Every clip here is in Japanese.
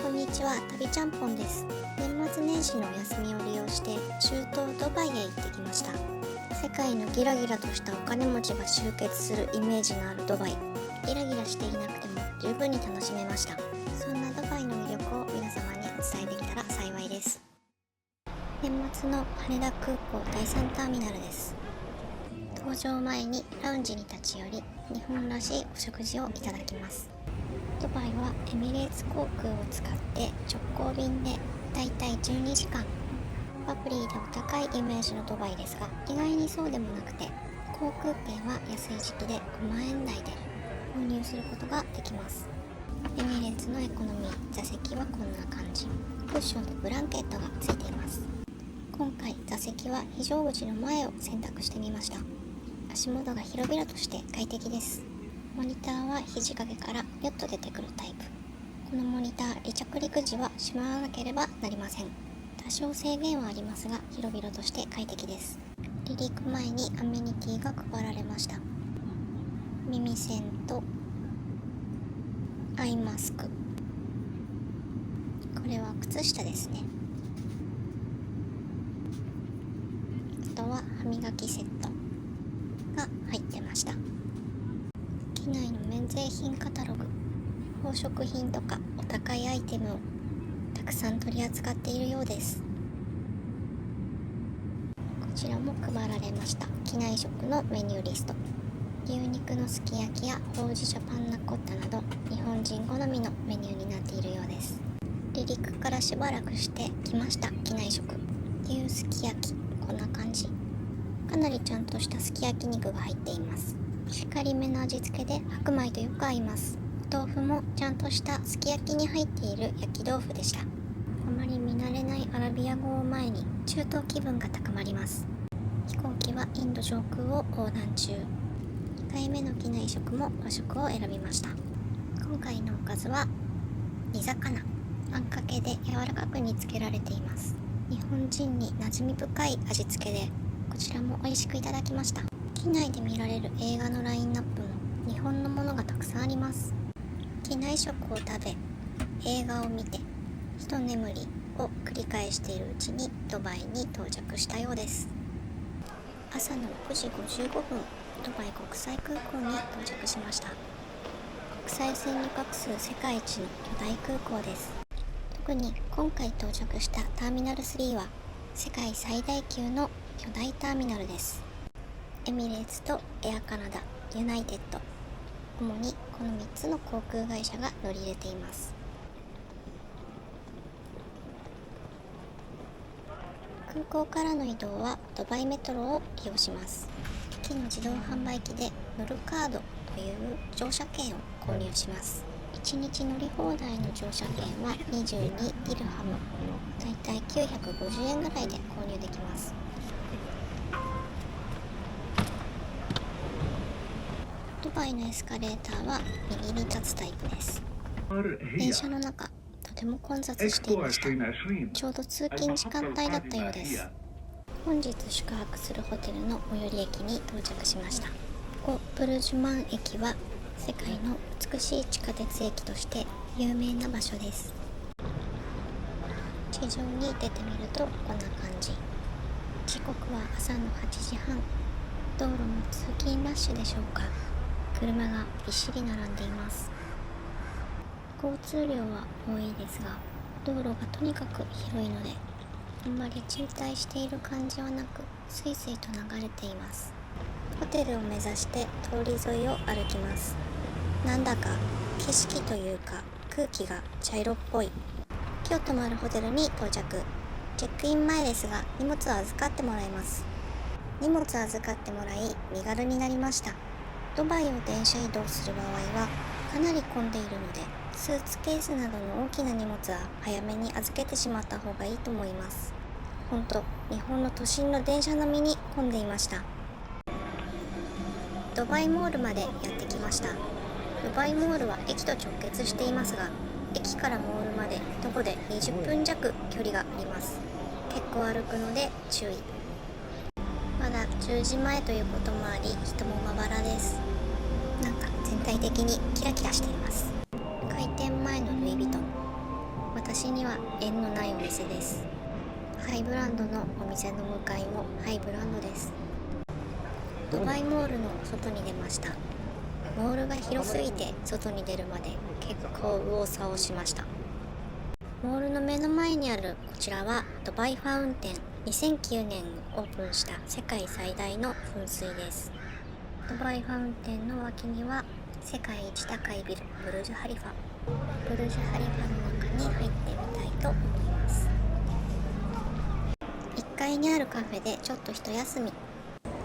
こんにちは、旅ちゃんぽんです。年末年始のお休みを利用して中東ドバイへ行ってきました。世界のギラギラとしたお金持ちが集結するイメージのあるドバイ。ギラギラしていなくても十分に楽しめました。そんなドバイの魅力を皆様にお伝えできたら幸いです。年末の羽田空港第3ターミナルです。搭乗前にラウンジに立ち寄り、日本らしいお食事をいただきます。ドバイはエミレーツ航空を使って直行便でだいたい12時間。アプリでお高いイメージのドバイですが、意外にそうでもなくて、航空券は安い時期で5万円台で購入することができます。エミレーツのエコノミー、座席はこんな感じ。クッションとブランケットがついています。今回座席は非常口の前を選択してみました。足元が広々として快適です。モニターは肘掛けからピョッと出てくるタイプ。このモニター、離着陸時はしまわなければなりません。多少制限はありますが、広々として快適です。離陸前にアメニティが配られました。耳栓とアイマスク。これは靴下ですね。あとは歯磨きセットが入ってました。機内の免税品カタログ、宝飾品とかお高いアイテムをたくさん取り扱っているようです。こちらも配られました。機内食のメニューリスト、牛肉のすき焼きやほうじ茶パンナコッタなど日本人好みのメニューになっているようです。離陸からしばらくしてきました。機内食、牛すき焼き、こんな感じ。かなりちゃんとしたすき焼き肉が入っています。しっかりめの味付けで白米とよく合います。お豆腐もちゃんとしたすき焼きに入っている焼き豆腐でした。あまり見慣れないアラビア語を前に中東気分が高まります。飛行機はインド上空を横断中。2回目の機内食も和食を選びました。今回のおかずは煮魚、あんかけで柔らかく煮付けられています。日本人に馴染み深い味付けで、こちらも美味しくいただきました。機内で見られる映画のラインナップも日本のものがたくさんあります。機内食を食べ、映画を見て、一眠りを繰り返しているうちにドバイに到着したようです。朝の6時55分、ドバイ国際空港に到着しました。国際線旅客数世界一の巨大空港です。特に今回到着したターミナル3は世界最大級の巨大ターミナルです。エミレーツとエアカナダ、ユナイテッド、主にこの3つの航空会社が乗り入れています。空港からの移動はドバイメトロを利用します。駅の自動販売機で乗るカードという乗車券を購入します。1日乗り放題の乗車券は22ディルハム、だいたい950円ぐらいで購入できます。ドバイのエスカレーターは右に立つタイプです。電車の中、とても混雑していました。ちょうど通勤時間帯だったようです。本日宿泊するホテルの最寄り駅に到着しました。ブルジュマン駅は世界の美しい地下鉄駅として有名な場所です。地上に出てみるとこんな感じ。時刻は朝の8時半。道路も通勤ラッシュでしょうか。車がびっしり並んでいます。交通量は多いですが、道路がとにかく広いので、あんまり渋滞している感じはなく、スイスイと流れています。ホテルを目指して通り沿いを歩きます。なんだか景色というか空気が茶色っぽい。今日泊まるホテルに到着。チェックイン前ですが、荷物を預かってもらいます。荷物を預かってもらい、身軽になりました。ドバイを電車移動する場合はかなり混んでいるので、スーツケースなどの大きな荷物は早めに預けてしまった方がいいと思います。ほんと、日本の都心の電車並みに混んでいました。ドバイモールまでやってきました。ドバイモールは駅と直結していますが、駅からモールまで徒歩で20分弱距離があります。結構歩くので注意。まだ10時前ということもあり、人もまばらです。なんか全体的にキラキラしています。開店前のルイ・ヴィトン。私には縁のないお店です。ハイブランドのお店の向かいもハイブランドです。ドバイモールの外に出ました。モールが広すぎて外に出るまで結構右往左往しました。モールの目の前にあるこちらはドバイファウンテン。2009年にオープンした世界最大の噴水です。ドバイファウンテンの脇には世界一高いビル、ブルジュハリファ。ブルジュハリファの中に入ってみたいと思います。1階にあるカフェでちょっと一休み。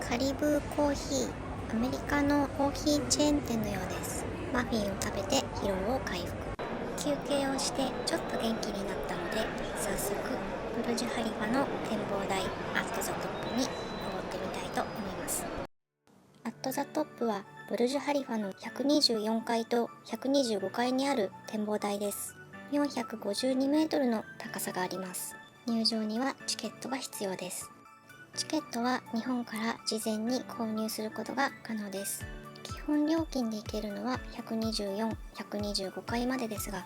カリブーコーヒー、アメリカのコーヒーチェーン店のようです。マフィンを食べて疲労を回復。休憩をしてちょっと元気になったので、早速ブルジュハリファの展望台アットザトップに登ってみたいと思います。アットザトップはブルジュハリファの124階と125階にある展望台です。452メートルの高さがあります。入場にはチケットが必要です。チケットは日本から事前に購入することが可能です。基本料金で行けるのは124、125階までですが、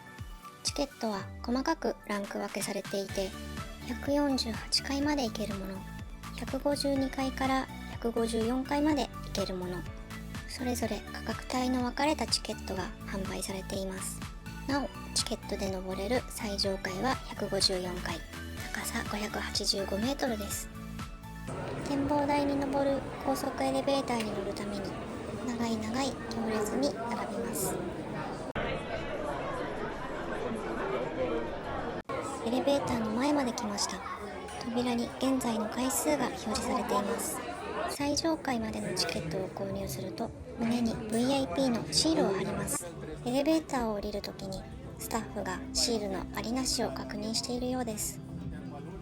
チケットは細かくランク分けされていて、148階まで行けるもの、152階から154階まで行けるもの、それぞれ価格帯の分かれたチケットが販売されています。なお、チケットで登れる最上階は154階、高さ585メートルです。展望台に登る高速エレベーターに乗るために長い行列に並びます。エレベーターの前まで来ました。扉に現在の回数が表示されています。最上階までのチケットを購入すると胸に VIP のシールを貼ります。エレベーターを降りるときにスタッフがシールのありなしを確認しているようです。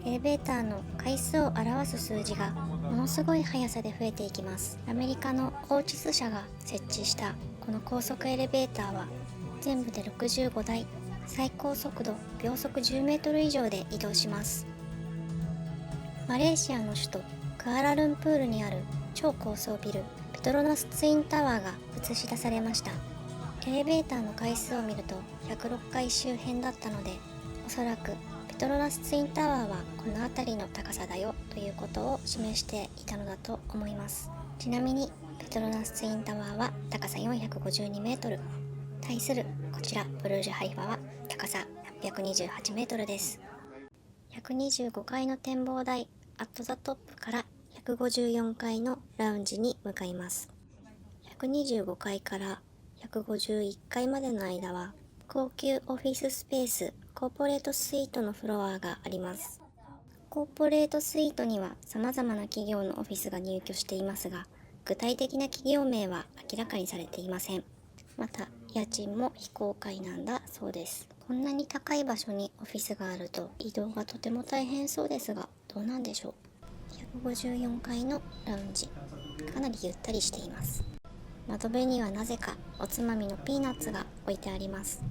エレベーターの回数を表す数字がものすごい速さで増えていきます。アメリカのオーチス社が設置したこの高速エレベーターは全部で65台、最高速度秒速10メートル以上で移動します。マレーシアの首都クアラルンプールにある超高層ビルペトロナスツインタワーが映し出されました。エレベーターの回数を見ると106階周辺だったので、おそらくペトロナスツインタワーはこの辺りの高さだよということを示していたのだと思います。ちなみにペトロナスツインタワーは高さ452メートル。対するこちらブルージュハリファは高さ828メートルです。125階の展望台アットザトップから154階のラウンジに向かいます。125階から151階までの間は高級オフィススペースコーポレートスイートのフロアがあります。コーポレートスイートには様々な企業のオフィスが入居していますが、具体的な企業名は明らかにされていません。また、家賃も非公開なんだそうです。こんなに高い場所にオフィスがあると移動がとても大変そうですが、どうなんでしょう。154階のラウンジ、かなりゆったりしています。窓辺にはなぜかおつまみのピーナッツが置いてあります。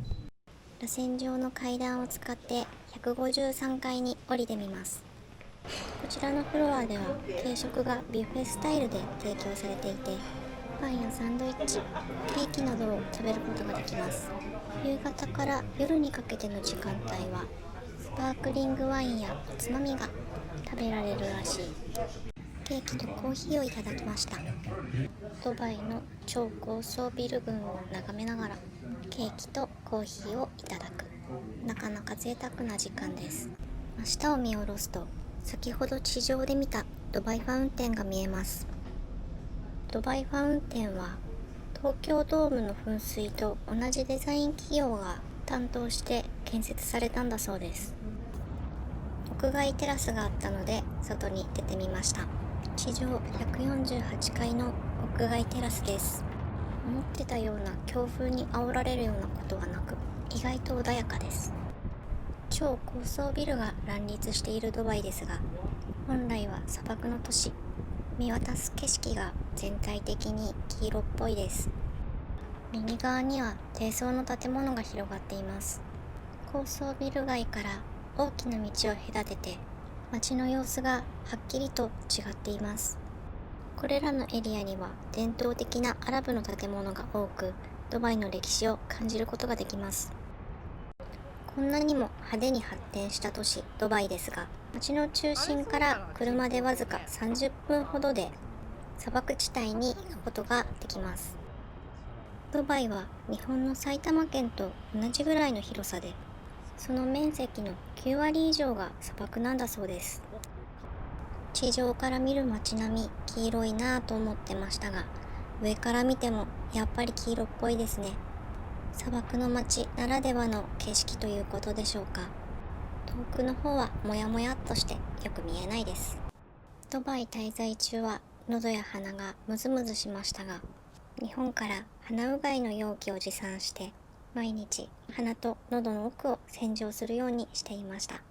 螺旋状の階段を使って153階に降りてみます。こちらのフロアでは軽食がビュッフェスタイルで提供されていて、パンやサンドイッチ、ケーキなどを食べることができます。夕方から夜にかけての時間帯はスパークリングワインやおつまみが食べられるらしい。ケーキとコーヒーをいただきました。ドバイの超高層ビル群を眺めながらケーキとコーヒーをいただく、なかなか贅沢な時間です。真下を見下ろすと先ほど地上で見たドバイファウンテンが見えます。ドバイファウンテンは東京ドームの噴水と同じデザイン企業が担当して建設されたんだそうです。屋外テラスがあったので外に出てみました。地上148階の屋外テラスです。思ってたような強風に煽られるようなことはなく、意外と穏やかです。超高層ビルが乱立しているドバイですが、本来は砂漠の都市。見渡す景色が全体的に黄色っぽいです。右側には低層の建物が広がっています。高層ビル街から大きな道を隔てて、街の様子がはっきりと違っています。これらのエリアには伝統的なアラブの建物が多く、ドバイの歴史を感じることができます。こんなにも派手に発展した都市ドバイですが、街の中心から車でわずか30分ほどで砂漠地帯に行くことができます。ドバイは日本の埼玉県と同じぐらいの広さで、その面積の9割以上が砂漠なんだそうです。地上から見る街並み、黄色いなぁと思ってましたが、上から見てもやっぱり黄色っぽいですね。砂漠の街ならではの景色ということでしょうか。遠くの方はもやもやっとしてよく見えないです。ドバイ滞在中は喉や鼻がムズムズしましたが、日本から鼻うがいの容器を持参して毎日鼻と喉の奥を洗浄するようにしていました。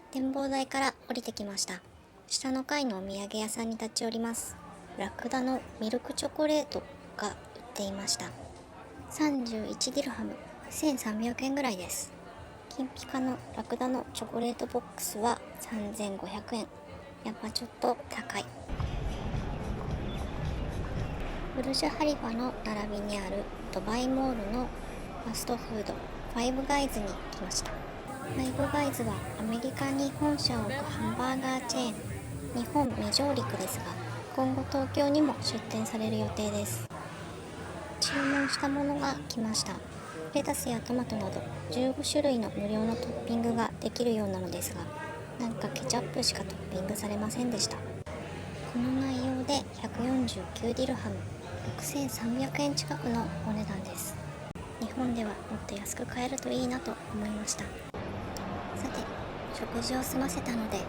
展望台から降りてきました。下の階のお土産屋さんに立ち寄ります。ラクダのミルクチョコレートが売っていました。31ディルハム、1300円ぐらいです。金ピカのラクダのチョコレートボックスは3500円。やっぱちょっと高い。ブルジュハリファの並びにあるドバイモールのファストフードファイブガイズに来ました。ファイブガイズはアメリカに本社を置くハンバーガーチェーン。日本未上陸ですが、今後東京にも出店される予定です。注文したものが来ました。レタスやトマトなど15種類の無料のトッピングができるようなのですが、なんかケチャップしかトッピングされませんでした。この内容で149ディルハム、6300円近くのお値段です。日本ではもっと安く買えるといいなと思いました。さて、食事を済ませたので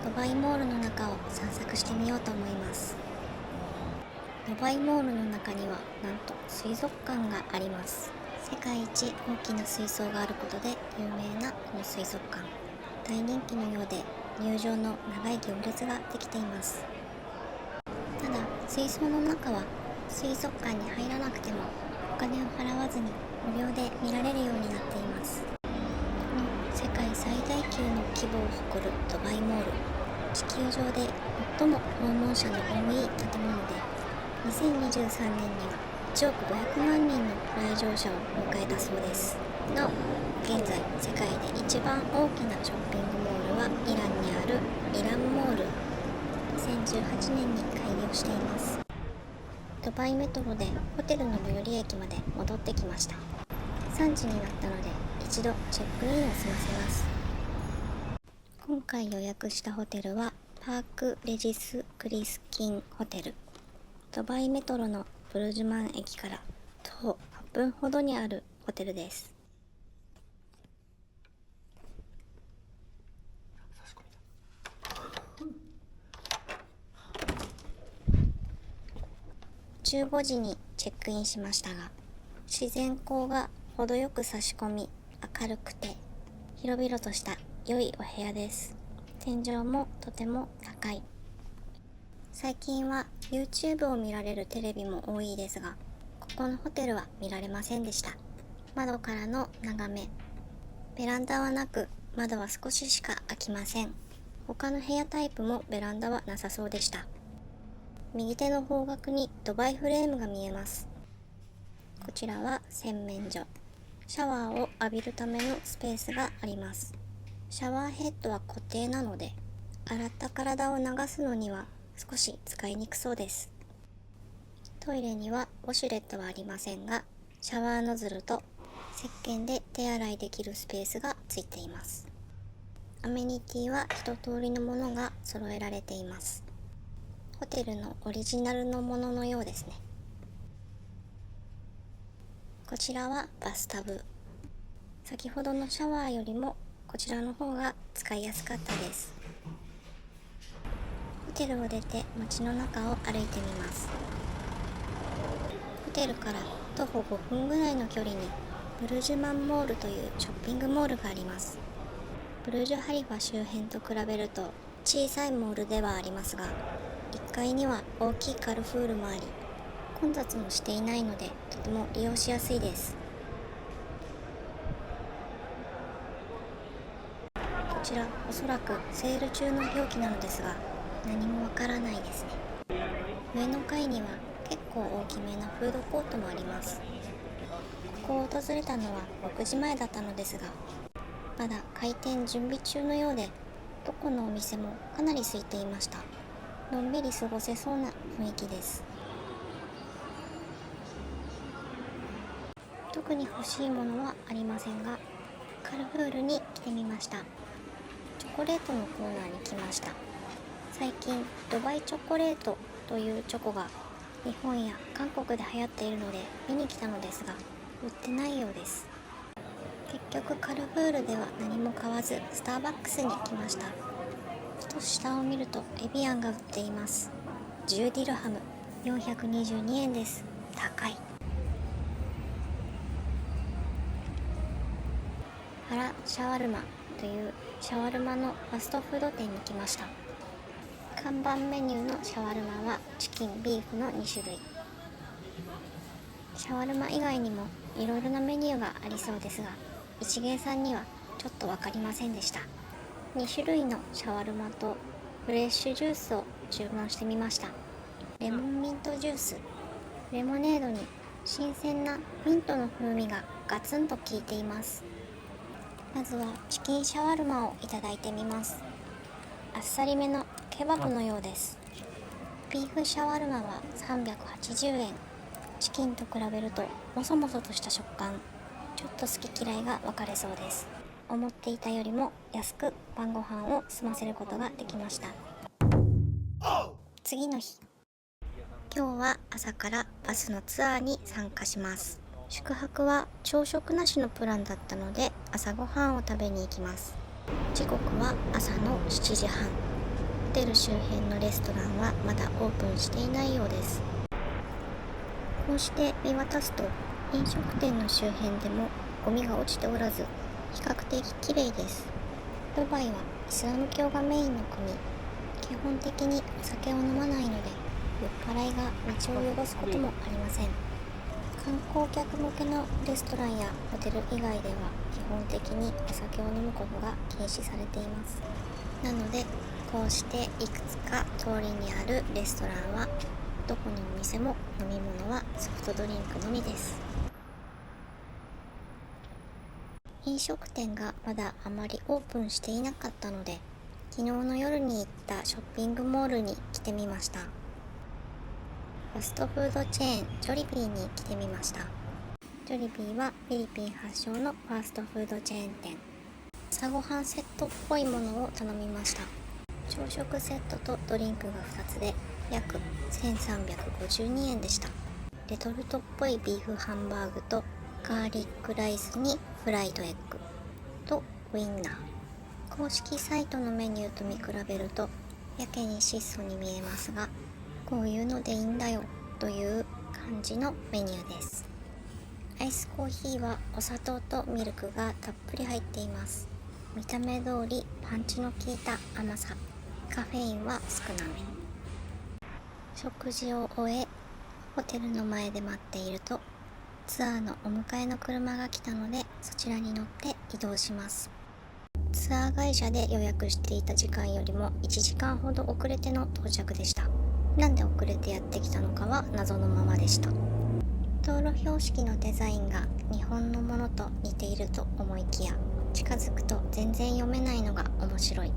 ドバイモールの中を散策してみようと思います。ドバイモールの中にはなんと水族館があります。世界一大きな水槽があることで有名なこの水族館、大人気のようで入場の長い行列ができています。ただ水槽の中は水族館に入らなくてもお金を払わずに無料で見られるようになっています。この世界最大級の規模を誇るドバイモール、地球上で最も訪問者の多い建物で、2023年には1億500万人の来場者を迎えたそうです。なお、現在世界で一番大きなショッピングモールはイランにあるイランモール。2018年に開業しています。ドバイメトロでホテルの最寄り駅まで戻ってきました。3時になったので一度チェックインを済ませます。今回予約したホテルはパークレジスクリスキンホテル。ドバイメトロのブルジュマン駅から徒歩8分ほどにあるホテルです。15時にチェックインしましたが、自然光が程よく差し込み、明るくて広々とした良いお部屋です。天井もとても高い。最近は YouTube を見られるテレビも多いですが、ここのホテルは見られませんでした。窓からの眺め、ベランダはなく窓は少ししか開きません。他の部屋タイプもベランダはなさそうでした。右手の方角にドバイフレームが見えます。こちらは洗面所。シャワーを浴びるためのスペースがあります。シャワーヘッドは固定なので、洗った体を流すのには少し使いにくそうです。トイレにはウォシュレットはありませんが、シャワーノズルと石鹸で手洗いできるスペースがついています。アメニティは一通りのものが揃えられています。ホテルのオリジナルのもののようですね。こちらはバスタブ。先ほどのシャワーよりもこちらの方が使いやすかったです。ホテルを出て街の中を歩いてみます。ホテルから徒歩5分ぐらいの距離にブルジュマンモールというショッピングモールがあります。ブルジュハリファ周辺と比べると小さいモールではありますが、1階には大きいカルフールもあり、混雑もしていないのでとても利用しやすいです。こちらおそらくセール中の表記なのですが、何もわからないですね。上の階には結構大きめなフードコートもあります。ここを訪れたのは6時前だったのですが、まだ開店準備中のようで、どこのお店もかなり空いていました。のんびり過ごせそうな雰囲気です。特に欲しいものはありませんが、カルフールに来てみました。チョコレートのコーナーに来ました。最近ドバイチョコレートというチョコが日本や韓国で流行っているので見に来たのですが、売ってないようです。結局カルフールでは何も買わずスターバックスに来ました。少し下を見るとエビアンが売っています。10ディルハム422円です。高い。ハラシャワルマというシャワルマのファストフード店に来ました。看板メニューのシャワルマはチキン、ビーフの2種類。シャワルマ以外にもいろいろなメニューがありそうですが、一元さんにはちょっと分かりませんでした。2種類のシャワルマとフレッシュジュースを注文してみました。レモンミントジュース。レモネードに新鮮なミントの風味がガツンと効いています。まずはチキンシャワルマをいただいてみます。あっさりめのケバブのようです。ビーフシャワルマは380円。チキンと比べるともそもそとした食感、ちょっと好き嫌いが分かれそうです。思っていたよりも安く晩ご飯を済ませることができました。次の日、今日は朝からバスのツアーに参加します。宿泊は朝食なしのプランだったので朝ごはんを食べに行きます。時刻は朝の7時半。ホテル周辺のレストランはまだオープンしていないようです。こうして見渡すと飲食店の周辺でもゴミが落ちておらず、比較的綺麗です。ドバイはイスラム教がメインの国。基本的にお酒を飲まないので酔っ払いが道を汚すこともありません。観光客向けのレストランやホテル以外では基本的にお酒を飲むことが禁止されています。なのでこうしていくつか通りにあるレストランはどこのお店も飲み物はソフトドリンクのみです。飲食店がまだあまりオープンしていなかったので、昨日の夜に行ったショッピングモールに来てみました。ファストフードチェーンジョリビーに来てみました。ジョリビーはフィリピン発祥のファストフードチェーン店。朝ごはんセットっぽいものを頼みました。朝食セットとドリンクが2つで約1352円でした。レトルトっぽいビーフハンバーグとガーリックライスにフライドエッグとウインナー。公式サイトのメニューと見比べるとやけに質素に見えますが、こういうのでいいんだよという感じのメニューです。アイスコーヒーはお砂糖とミルクがたっぷり入っています。見た目通りパンチの効いた甘さ。カフェインは少なめ。食事を終え、ホテルの前で待っているとツアーのお迎えの車が来たのでそちらに乗って移動します。ツアー会社で予約していた時間よりも1時間ほど遅れての到着でした。なんで遅れてやってきたのかは謎のままでした。道路標識のデザインが日本のものと似ていると思いきや、近づくと全然読めないのが面白い。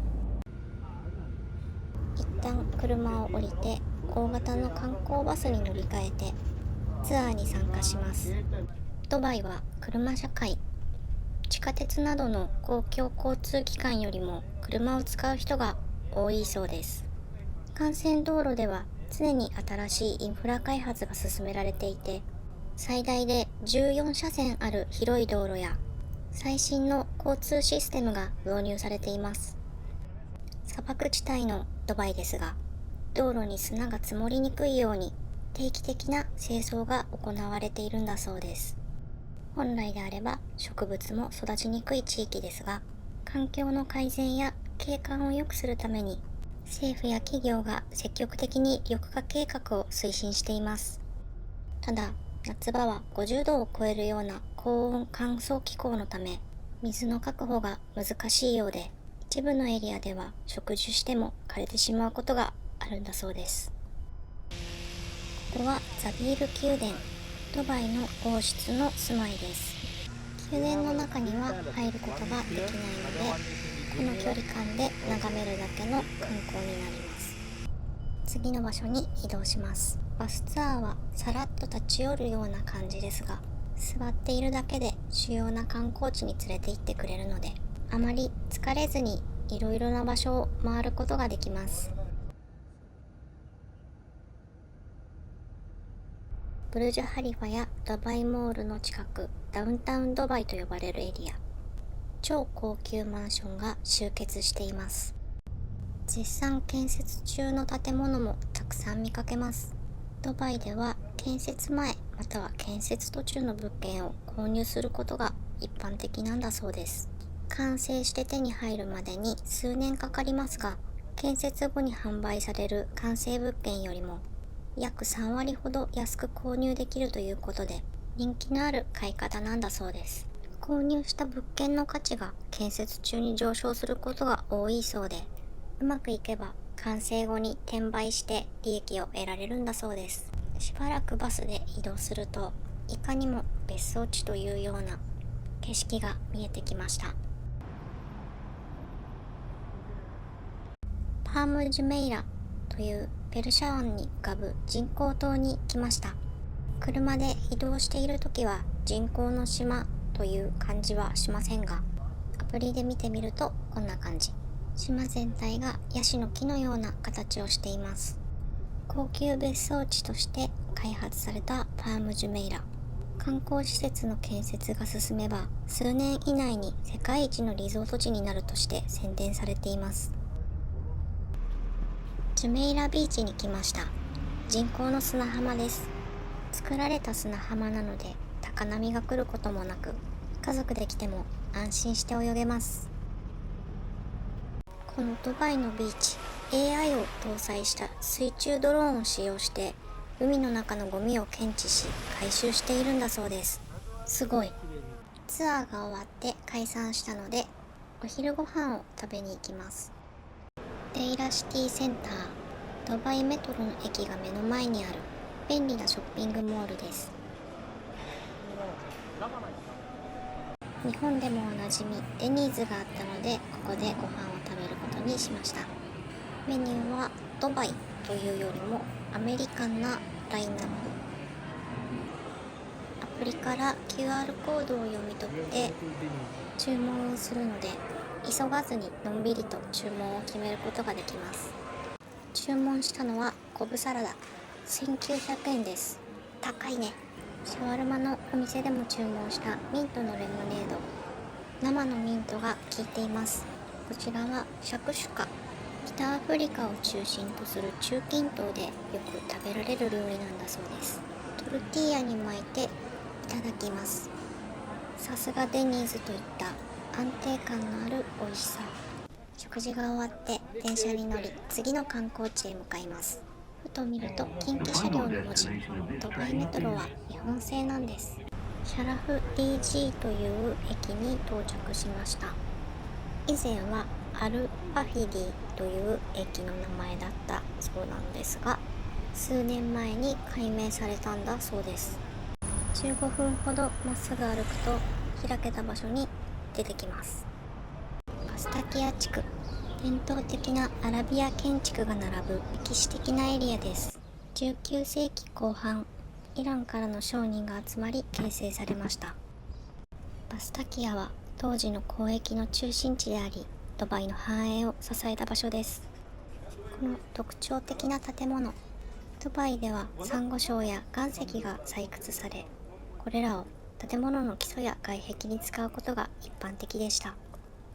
一旦車を降りて大型の観光バスに乗り換えてツアーに参加します。ドバイは車社会。地下鉄などの公共交通機関よりも車を使う人が多いそうです。幹線道路では常に新しいインフラ開発が進められていて、最大で14車線ある広い道路や最新の交通システムが導入されています。砂漠地帯のドバイですが、道路に砂が積もりにくいように定期的な清掃が行われているんだそうです。本来であれば植物も育ちにくい地域ですが、環境の改善や景観を良くするために政府や企業が積極的に緑化計画を推進しています。ただ、夏場は50度を超えるような高温乾燥気候のため、水の確保が難しいようで、一部のエリアでは植樹しても枯れてしまうことがあるんだそうです。ここはザビール宮殿、ドバイの王室の住まいです。宮殿の中には入ることができないので、この距離感で眺めるだけの観光になります。次の場所に移動します。バスツアーはさらっと立ち寄るような感じですが、座っているだけで主要な観光地に連れて行ってくれるので、あまり疲れずにいろいろな場所を回ることができます。ブルジュハリファやドバイモールの近く、ダウンタウンドバイと呼ばれるエリア、超高級マンションが集結しています。絶賛建設中の建物もたくさん見かけます。ドバイでは建設前または建設途中の物件を購入することが一般的なんだそうです。完成して手に入るまでに数年かかりますが、建設後に販売される完成物件よりも約3割ほど安く購入できるということで、人気のある買い方なんだそうです。購入した物件の価値が建設中に上昇することが多いそうで、うまくいけば完成後に転売して利益を得られるんだそうです。しばらくバスで移動すると、いかにも別荘地というような景色が見えてきました。パームジュメイラというペルシャ湾に浮かぶ人工島に来ました。車で移動しているときは人工の島という感じはしませんが、アプリで見てみるとこんな感じ。島全体がヤシの木のような形をしています。高級別荘地として開発されたパームジュメイラ。観光施設の建設が進めば、数年以内に世界一のリゾート地になるとして宣伝されています。ジュメイラビーチに来ました。人工の砂浜です。作られた砂浜なので高波が来ることもなく、家族で来ても安心して泳げます。このドバイのビーチ、AI を搭載した水中ドローンを使用して海の中のゴミを検知し回収しているんだそうです。すごい。ツアーが終わって解散したので、お昼ご飯を食べに行きます。デイラシティセンター、ドバイメトロの駅が目の前にある便利なショッピングモールです。日本でもおなじみデニーズがあったので、ここでご飯を食べることにしました。メニューはドバイというよりもアメリカンなラインナップ。アプリから QR コードを読み取って注文をするので、急がずにのんびりと注文を決めることができます。注文したのはコブサラダ、1900円です。高いね。シャワルマのお店でも注文したミントのレモネード、生のミントが効いています。こちらはシャクシュカ、北アフリカを中心とする中近東でよく食べられる料理なんだそうです。トルティーヤに巻いていただきます。さすがデニーズといった安定感のある美味しさ。食事が終わって電車に乗り、次の観光地へ向かいます。ふと見ると近畿車両の文字。ドバイメトロは日本製なんです。シャラフ DG という駅に到着しました。以前はアル・アフィディという駅の名前だったそうなんですが、数年前に改名されたんだそうです。15分ほどまっすぐ歩くと開けた場所に出てきます。バスタキア地区、伝統的なアラビア建築が並ぶ歴史的なエリアです。19世紀後半、イランからの商人が集まり形成されました。バスタキアは当時の交易の中心地であり、ドバイの繁栄を支えた場所です。この特徴的な建物、ドバイではサンゴ礁や岩石が採掘され、これらを建物の基礎や外壁に使うことが一般的でした。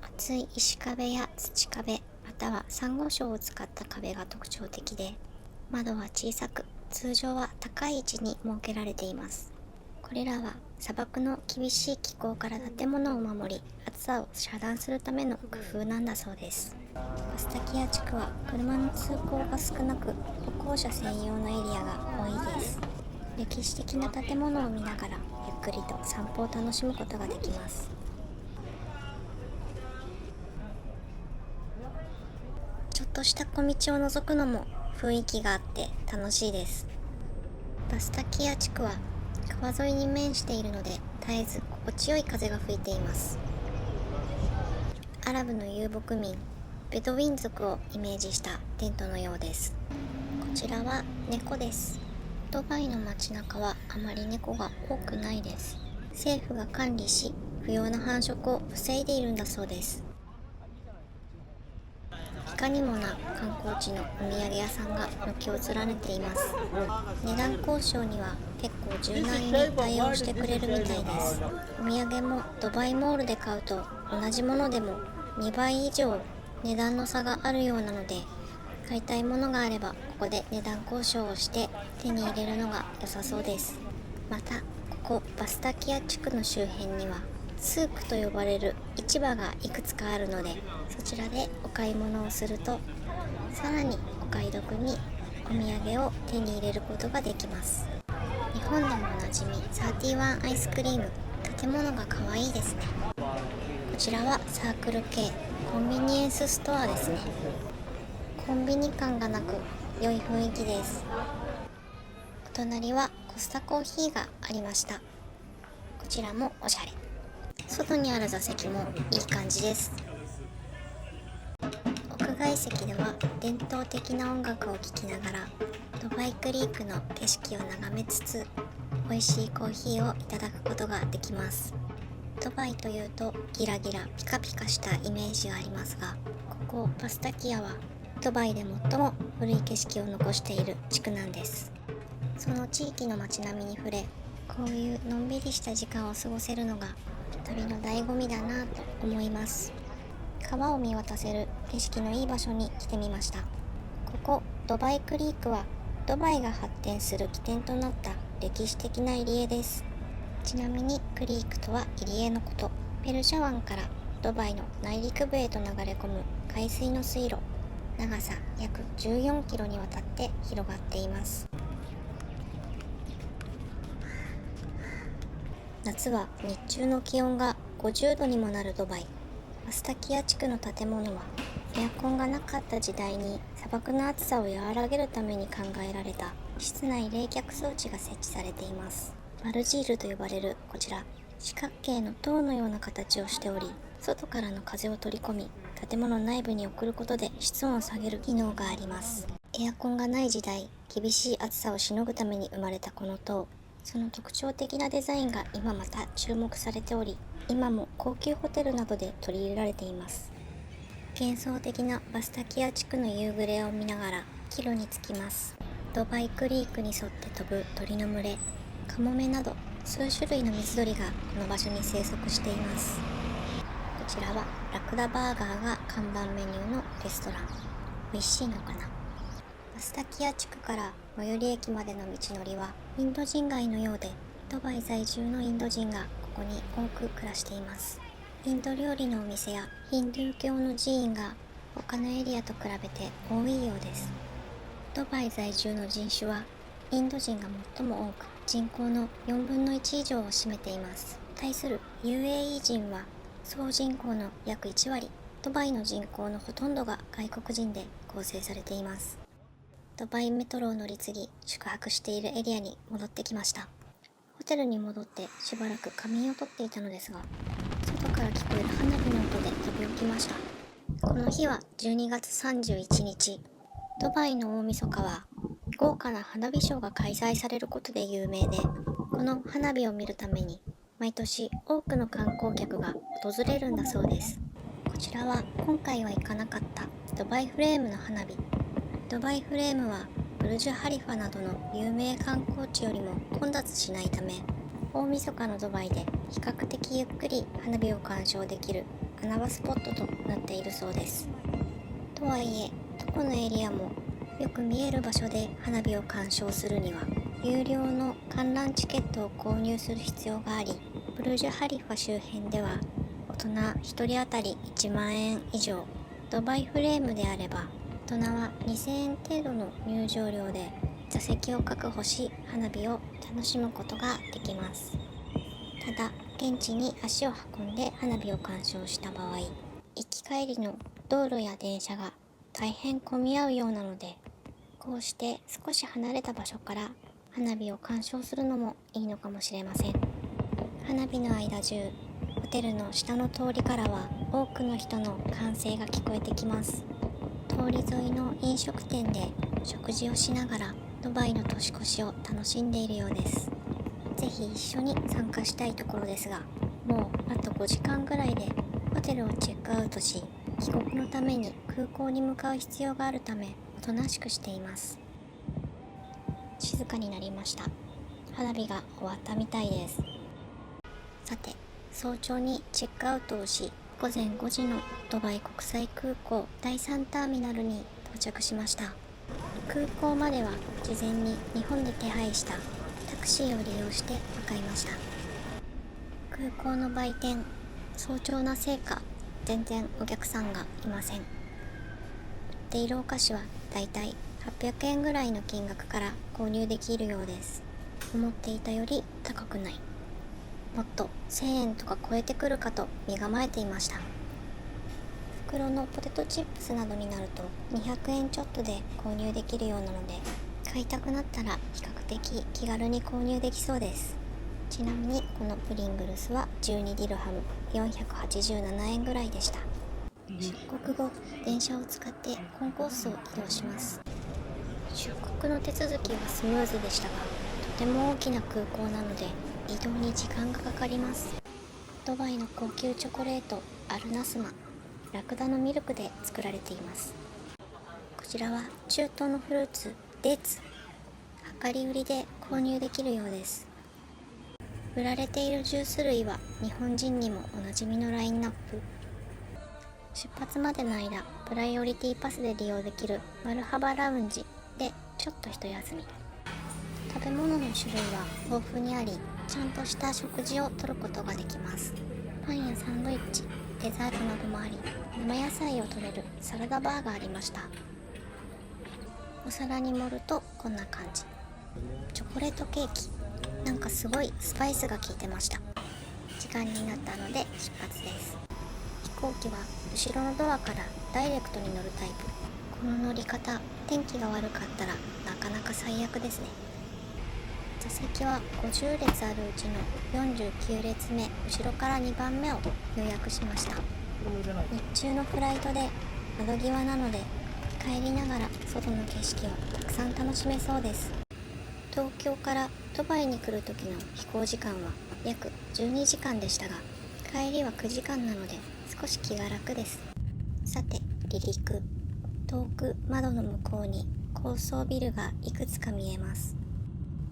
厚い石壁や土壁、またはサンゴ礁を使った壁が特徴的で、窓は小さく、通常は高い位置に設けられています。これらは砂漠の厳しい気候から建物を守り、暑さを遮断するための工夫なんだそうです。バスタキア地区は車の通行が少なく、歩行者専用のエリアが多いです。歴史的な建物を見ながらゆっくりと散歩を楽しむことができます。ちょっとした小道を覗くのも雰囲気があって楽しいです。バスタキア地区は川沿いに面しているので絶えず心地よい風が吹いています。アラブの遊牧民ベドウィン族をイメージしたテントのようです。こちらは猫です。ドバイの街中はあまり猫が多くないです。政府が管理し、不要な繁殖を防いでいるんだそうです。いかにもな観光地のお土産屋さんが軒を連ねています。値段交渉には結構柔軟に対応してくれるみたいです。お土産もドバイモールで買うと同じものでも2倍以上値段の差があるようなので、買いたいものがあればここで値段交渉をして手に入れるのが良さそうです。またここバスタキア地区の周辺にはスークと呼ばれる市場がいくつかあるので、そちらでお買い物をするとさらにお買い得にお土産を手に入れることができます。日本でもおなじみ31アイスクリーム、建物が可愛いですね。こちらはサークル系コンビニエンスストアですね。コンビニ感がなく良い雰囲気です。お隣はコスタコーヒーがありました。こちらもおしゃれ。外にある座席もいい感じです。屋外席では伝統的な音楽を聴きながらドバイクリークの景色を眺めつつ美味しいコーヒーをいただくことができます。ドバイというとギラギラピカピカしたイメージがありますが、ここバスタキアはドバイで最も古い景色を残している地区なんです。その地域の街並みに触れ、こういうのんびりした時間を過ごせるのが旅の醍醐味だなと思います。川を見渡せる景色のいい場所に来てみました。ここドバイクリークはドバイが発展する起点となった歴史的な入り江です。ちなみにクリークとは入り江のこと。ペルシャ湾からドバイの内陸部へと流れ込む海水の水路、長さ約14キロにわたって広がっています。夏は日中の気温が50度にもなるドバイ。バスタキア地区の建物はエアコンがなかった時代に砂漠の暑さを和らげるために考えられた室内冷却装置が設置されています。バルジールと呼ばれるこちら、四角形の塔のような形をしており、外からの風を取り込み建物内部に送ることで室温を下げる機能があります。エアコンがない時代、厳しい暑さをしのぐために生まれたこの塔、その特徴的なデザインが今また注目されており、今も高級ホテルなどで取り入れられています。幻想的なバスタキア地区の夕暮れを見ながら帰路に着きます。ドバイクリークに沿って飛ぶ鳥の群れ、カモメなど数種類の水鳥がこの場所に生息しています。こちらはラクダバーガーが看板メニューのレストラン。美味しいのかな。バスタキア地区から最寄り駅までの道のりはインド人街のようで、ドバイ在住のインド人がここに多く暮らしています。インド料理のお店やヒンドゥー教の寺院が他のエリアと比べて多いようです。ドバイ在住の人種はインド人が最も多く、人口の4分の1以上を占めています。対する UAE 人は総人口の約1割、ドバイの人口のほとんどが外国人で構成されています。ドバイメトロを乗り継ぎ宿泊しているエリアに戻ってきました。ホテルに戻ってしばらく仮眠をとっていたのですが、外から聞こえる花火の音で飛び起きました。この日は12月31日。ドバイの大晦日は豪華な花火ショーが開催されることで有名で、この花火を見るために毎年多くの観光客が訪れるんだそうです。こちらは今回は行かなかったドバイフレームの花火。ドバイフレームはブルジュ・ハリファなどの有名観光地よりも混雑しないため、大晦日のドバイで比較的ゆっくり花火を鑑賞できる穴場スポットとなっているそうです。とはいえ、どこのエリアもよく見える場所で花火を鑑賞するには有料の観覧チケットを購入する必要があり、ブルジュ・ハリファ周辺では大人1人当たり1万円以上、ドバイフレームであれば大人は2000円程度の入場料で座席を確保し花火を楽しむことができます。ただ、現地に足を運んで花火を鑑賞した場合、行き帰りの道路や電車が大変混み合うようなので、こうして少し離れた場所から花火を鑑賞するのもいいのかもしれません。花火の間中、ホテルの下の通りからは多くの人の歓声が聞こえてきます。通り沿いの飲食店で食事をしながらドバイの年越しを楽しんでいるようです。ぜひ一緒に参加したいところですが、もうあと5時間ぐらいでホテルをチェックアウトし、帰国のために空港に向かう必要があるため、おとなしくしています。静かになりました。花火が終わったみたいです。さて、早朝にチェックアウトをし、午前5時のドバイ国際空港第3ターミナルに到着しました。空港までは事前に日本で手配したタクシーを利用して向かいました。空港の売店、早朝なせいか全然お客さんがいません。売っているお菓子はだいたい800円ぐらいの金額から購入できるようです。思っていたより高くない。もっと1000円とか超えてくるかと身構えていました。袋のポテトチップスなどになると200円ちょっとで購入できるようなので、買いたくなったら比較的気軽に購入できそうです。ちなみにこのプリングルスは12ディルハム487円ぐらいでした。出国後、電車を使ってコンコースを移動します。出国の手続きはスムーズでしたが、とても大きな空港なので移動に時間がかかります。ドバイの高級チョコレートアルナスマ、ラクダのミルクで作られています。こちらは中東のフルーツデーツ、量り売りで購入できるようです。売られているジュース類は日本人にもおなじみのラインナップ。出発までの間、プライオリティパスで利用できるマルハバラウンジでちょっと一休み。食べ物の種類は豊富にあり、ちゃんとした食事をとることができます。パンやサンドイッチ、デザートなどもあり、生野菜を取れるサラダバーがありました。お皿に盛るとこんな感じ。チョコレートケーキ、なんかすごいスパイスが効いてました。時間になったので出発です。飛行機は後ろのドアからダイレクトに乗るタイプ。この乗り方、天気が悪かったらなかなか最悪ですね。座席は50列あるうちの49列目、後ろから2番目を予約しました。日中のフライトで窓際なので、帰りながら外の景色をたくさん楽しめそうです。東京からドバイに来る時の飛行時間は約12時間でしたが、帰りは9時間なので少し気が楽です。さて、離陸。遠く窓の向こうに高層ビルがいくつか見えます。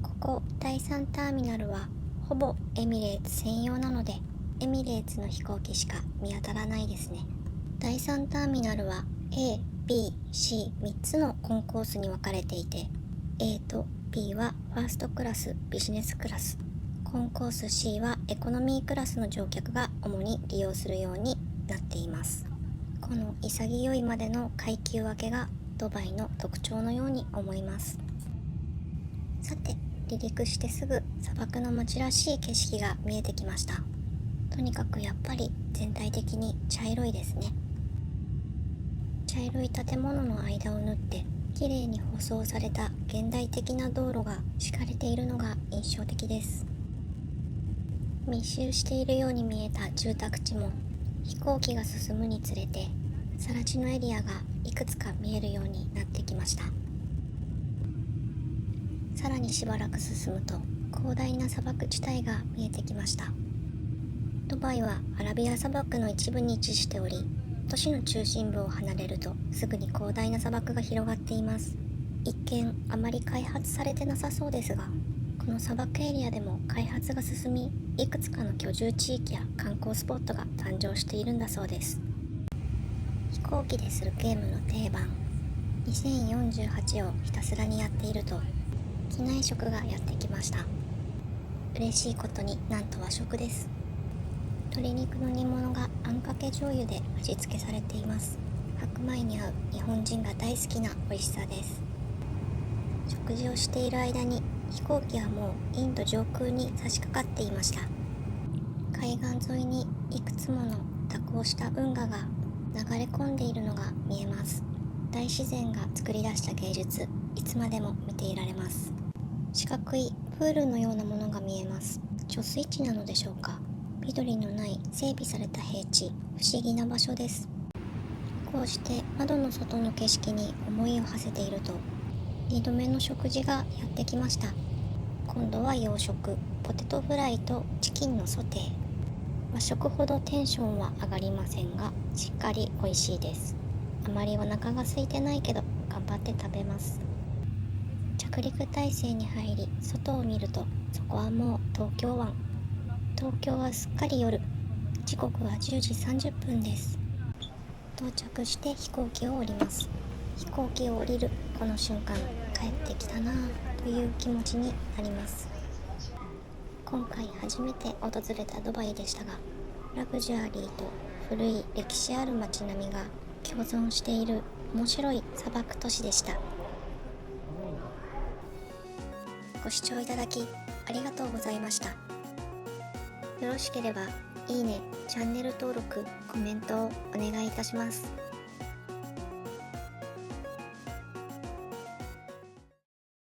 ここ第3ターミナルはほぼエミレーツ専用なので、エミレーツの飛行機しか見当たらないですね。第3ターミナルは A、B、C3 つのコンコースに分かれていて、A と B はファーストクラス、ビジネスクラス、コンコース C はエコノミークラスの乗客が主に利用するようになっています。この潔いまでの階級分けがドバイの特徴のように思います。さて、離陸してすぐ砂漠の街らしい景色が見えてきました。とにかくやっぱり全体的に茶色いですね。茶色い建物の間を縫ってきれいに舗装された現代的な道路が敷かれているのが印象的です。密集しているように見えた住宅地も飛行機が進むにつれて更地のエリアがいくつか見えるようになってきました。さらにしばらく進むと広大な砂漠地帯が見えてきました。ドバイはアラビア砂漠の一部に位置しており、都市の中心部を離れるとすぐに広大な砂漠が広がっています。一見あまり開発されてなさそうですが、この砂漠エリアでも開発が進み、いくつかの居住地域や観光スポットが誕生しているんだそうです。飛行機でするゲームの定番2048をひたすらにやっていると機内食がやってきました。嬉しいことになんと和食です。鶏肉の煮物があんかけ醤油で味付けされています。白米に合う日本人が大好きな美味しさです。食事をしている間に飛行機はもうインド上空に差し掛かっていました。海岸沿いにいくつもの蛇行した運河が流れ込んでいるのが見えます。大自然が作り出した芸術、いつまでも見ていられます。四角いプールのようなものが見えます。貯水池なのでしょうか。緑のない整備された平地、不思議な場所です。こうして窓の外の景色に思いを馳せていると、2度目の食事がやってきました。今度は洋食、ポテトフライとチキンのソテー。和食ほどテンションは上がりませんが、しっかり美味しいです。あまりお腹が空いてないけど頑張って食べます。着陸態勢に入り、外を見ると、そこはもう東京湾。東京はすっかり夜。時刻は10時30分です。到着して飛行機を降ります。飛行機を降りるこの瞬間、帰ってきたなぁという気持ちになります。今回初めて訪れたドバイでしたが、ラグジュアリーと古い歴史ある街並みが共存している面白い砂漠都市でした。ご視聴いただきありがとうございました。よろしければいいね、チャンネル登録、コメントをお願いいたします。